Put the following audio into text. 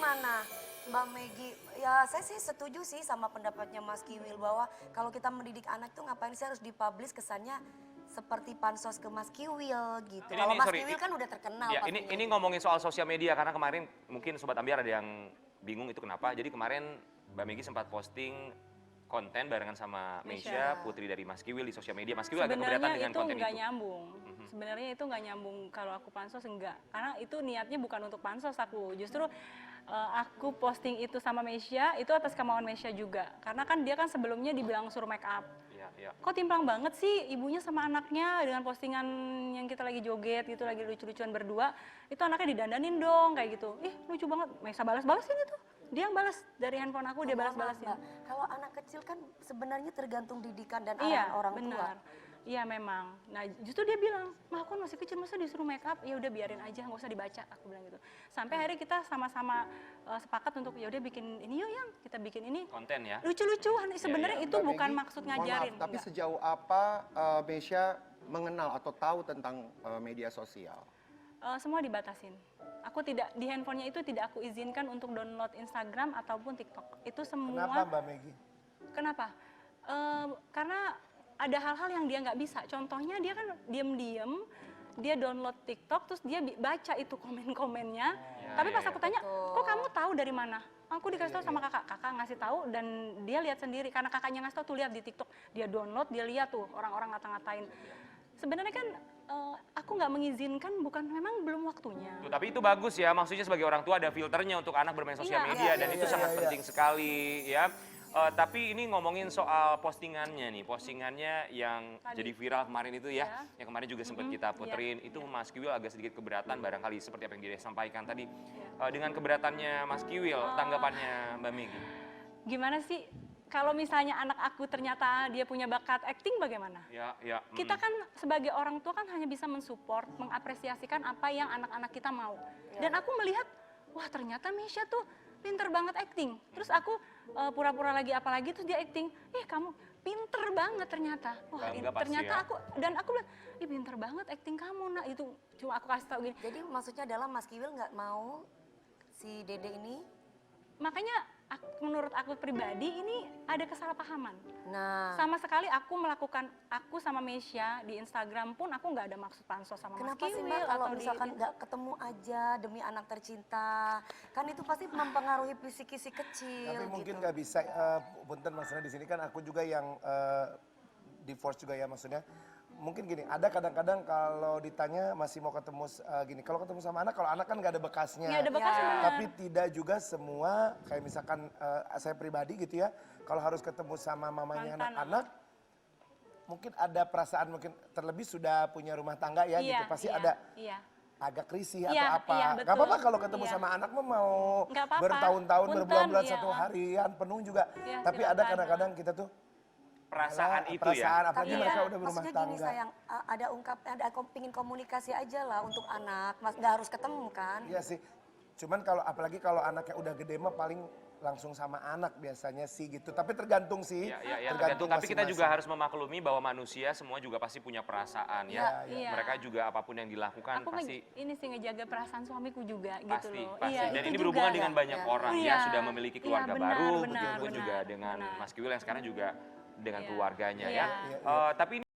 gimana Mbak Megi? Ya saya sih setuju sih sama pendapatnya Mas Kiwil bahwa kalau kita mendidik anak tuh ngapain sih harus dipublish kesannya seperti pansos ke Mas Kiwil gitu. Kalau Mas Kiwil kan udah terkenal ya, ini ngomongin soal sosial media karena kemarin mungkin Sobat Ambiar ada yang bingung itu kenapa. Jadi kemarin Mbak Megi sempat posting konten barengan sama Meisha, putri dari Mas Kiwil di sosial media. Mas Kiwil agak keberatan dengan konten itu. Sebenarnya itu nggak nyambung. Sebenarnya itu nggak nyambung kalau aku pansos enggak. Karena itu niatnya bukan untuk pansos aku. Justru aku posting itu sama Meisha itu atas kemauan Meisha juga. Karena kan dia kan sebelumnya dibilang suruh make up. Kok timpang banget sih ibunya sama anaknya dengan postingan yang kita lagi joget gitu, lagi lucu-lucuan berdua. Itu anaknya didandanin dong kayak gitu. Ih lucu banget. Meisha balas-balasin itu. Dia yang balas dari handphone aku, dia balas-balasin. Kalau anak kecil kan sebenarnya tergantung didikan dan arahan orang tua. Iya memang. Nah justru dia bilang, mah aku masih kecil masa disuruh make up, ya udah biarin aja, nggak usah dibaca. Aku bilang gitu. Sampai akhirnya kita sama-sama sepakat untuk ya udah bikin ini yuk yang kita bikin ini. Konten ya. Lucu-lucuan. Sebenarnya itu bukan maksud ngajarin. Tapi sejauh apa Meisha mengenal atau tahu tentang media sosial? Semua dibatasin. Aku tidak di handphonenya itu tidak aku izinkan untuk download Instagram ataupun TikTok. Itu semua. Kenapa Mbak Megi? Kenapa? Karena ada hal-hal yang dia nggak bisa. Contohnya dia kan diem-diem, dia download TikTok, terus dia baca itu komen-komennya. Tapi pas aku tanya, kok kamu tahu dari mana? Aku dikasih tahu sama kakak. Kakak ngasih tahu dan dia lihat sendiri. Karena kakaknya ngasih tahu tuh lihat di TikTok. Dia download, dia lihat tuh orang-orang ngata-ngatain. Sebenarnya kan aku nggak mengizinkan, bukan memang belum waktunya. Tapi itu bagus ya, maksudnya sebagai orang tua ada filternya untuk anak bermain sosial media dan itu sangat penting sekali ya. Tapi ini ngomongin soal postingannya nih, postingannya yang jadi viral kemarin itu ya, yang kemarin juga sempat kita puterin, itu Mas Kiwil agak sedikit keberatan barangkali seperti apa yang dia sampaikan tadi. Dengan keberatannya Mas Kiwil, tanggapannya Mbak Megi? Gimana sih? Kalau misalnya anak aku ternyata dia punya bakat acting bagaimana? Kita kan sebagai orang tua kan hanya bisa mensupport, mengapresiasikan apa yang anak-anak kita mau. Dan aku melihat, wah ternyata Meisha tuh pinter banget acting. Terus aku pura-pura lagi apalagi terus dia acting, kamu pinter banget ternyata. Wah ternyata aku, dan aku bilang, pinter banget acting kamu nak. Itu cuma aku kasih tahu gini. Jadi maksudnya adalah Mas Kiwil nggak mau si Dede ini? Makanya menurut aku pribadi ini ada kesalahpahaman. Nah, sama sekali aku melakukan, aku sama Meisha di Instagram pun aku nggak ada maksud pansos sama Mas Kiwil. Kenapa sih Mbak kalau misalkan nggak ketemu aja demi anak tercinta? Kan itu pasti mempengaruhi psikis kecil. Tapi mungkin nggak bisa, punten maksudnya di sini kan aku juga yang divorce juga ya maksudnya. Mungkin gini, ada kadang-kadang kalau ditanya masih mau ketemu gini, kalau ketemu sama anak, kalau anak kan nggak ada bekasnya. Nggak ada bekasnya, Tapi tidak juga semua, kayak misalkan saya pribadi gitu ya, kalau harus ketemu sama mamanya anak-anak, mungkin ada perasaan mungkin terlebih sudah punya rumah tangga ya gitu, pasti ada agak risih atau apa. Gak apa-apa kalau ketemu sama anak mau bertahun-tahun, berbulan-bulan, satu harian penuh juga. Tapi ada kadang-kadang kita tuh, perasaan itu ya. Apalagi mereka udah berumah tangga. Gini sayang, ada pingin komunikasi aja lah untuk anak, nggak harus ketemu kan? Iya sih, cuman kalau apalagi kalau anaknya udah gede mah paling langsung sama anak biasanya sih gitu. Tapi tergantung sih. Tergantung. Tapi kita juga harus memaklumi bahwa manusia semua juga pasti punya perasaan ya. Mereka juga apapun yang dilakukan aku pasti. Ini sih ngejaga perasaan suamiku juga Pasti, gitu loh. pasti. Dan ini berhubungan dengan banyak orang ya, sudah memiliki keluarga baru, begitu pun juga dengan Mas Kiwil yang sekarang juga dengan keluarganya ya. Tapi ini